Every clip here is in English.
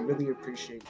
Really appreciate it.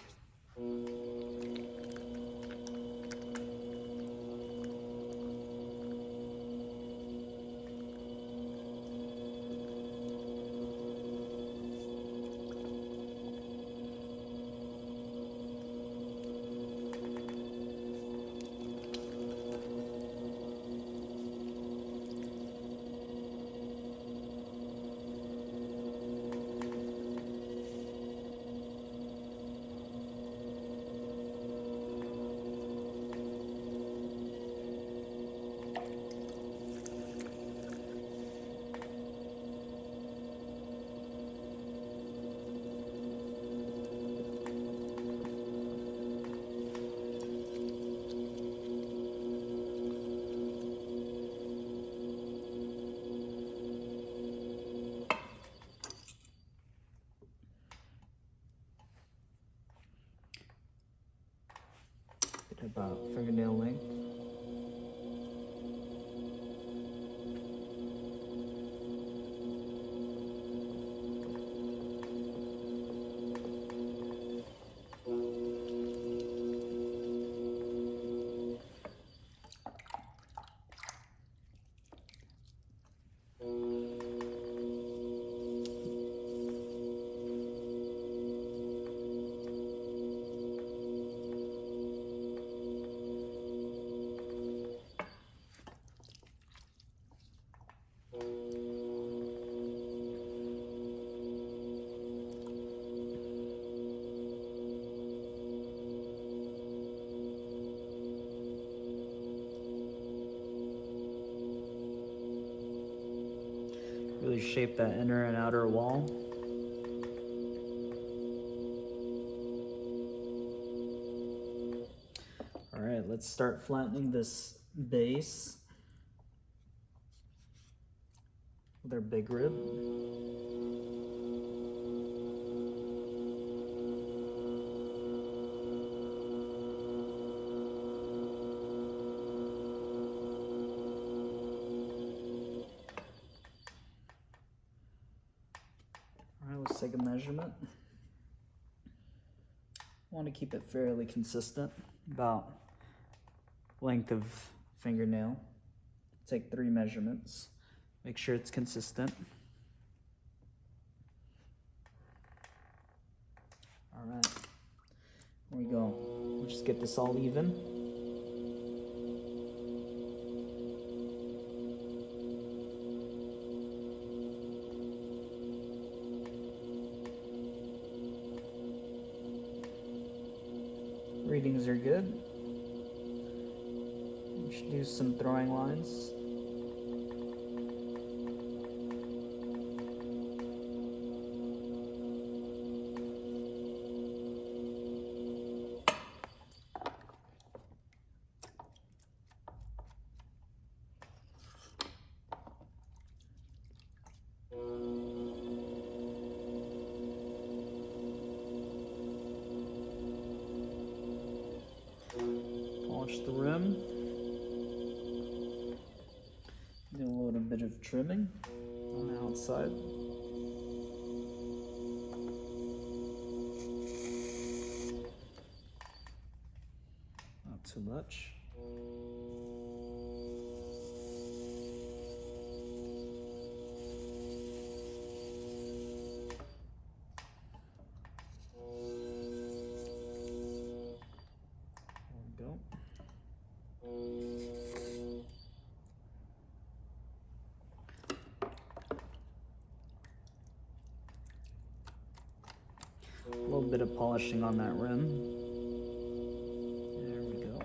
About fingernail length. Really shape that inner and outer wall. All right, let's start flattening this base with our big rib. Let's take a measurement. I want to keep it fairly consistent, about length of fingernail. Take 3 measurements. Make sure it's consistent. All right, here we go. We'll just get this all even. Readings are good. We should do some throwing lines. Polish the rim. Do a little bit of trimming on the outside. Not too much. A little bit of polishing on that rim. There we go.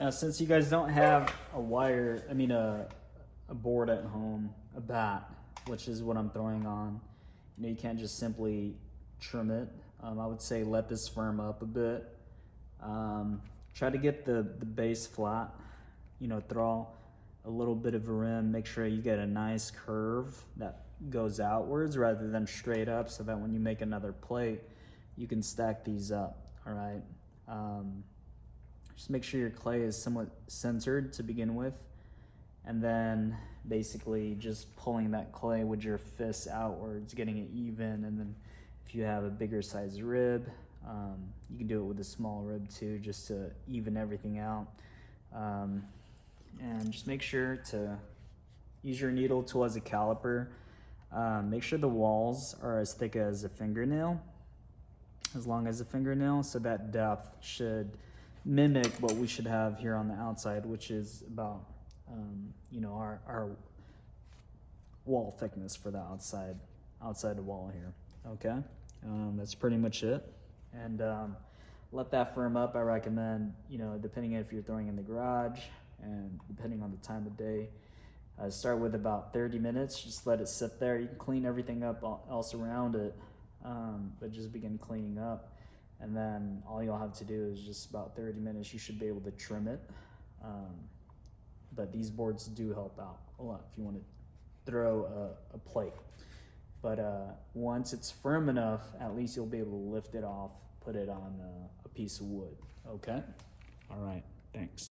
Now, since you guys don't have a board at home, a bat, which is what I'm throwing on, you can't just simply trim it. I would say let this firm up a bit. Try to get the base flat, throw a little bit of a rim, make sure you get a nice curve that goes outwards rather than straight up, so that when you make another plate, you can stack these up, all right? Just make sure your clay is somewhat centered to begin with, and then basically just pulling that clay with your fists outwards, getting it even. And then if you have a bigger size rib, you can do it with a small rib too, just to even everything out. And just make sure to use your needle tool as a caliper. Make sure the walls are as thick as a fingernail, as long as a fingernail, so that depth should mimic what we should have here on the outside, which is about our wall thickness for the outside the wall here. Okay, that's pretty much it. And let that firm up. I recommend, depending if you're throwing in the garage and depending on the time of day, start with about 30 minutes. Just let it sit there. You can clean everything up else around it, but just begin cleaning up. And then all you'll have to do is just about 30 minutes, you should be able to trim it. But these boards do help out a lot if you want to throw a plate. But once it's firm enough, at least you'll be able to lift it off, put it on a piece of wood. Okay? All right, thanks.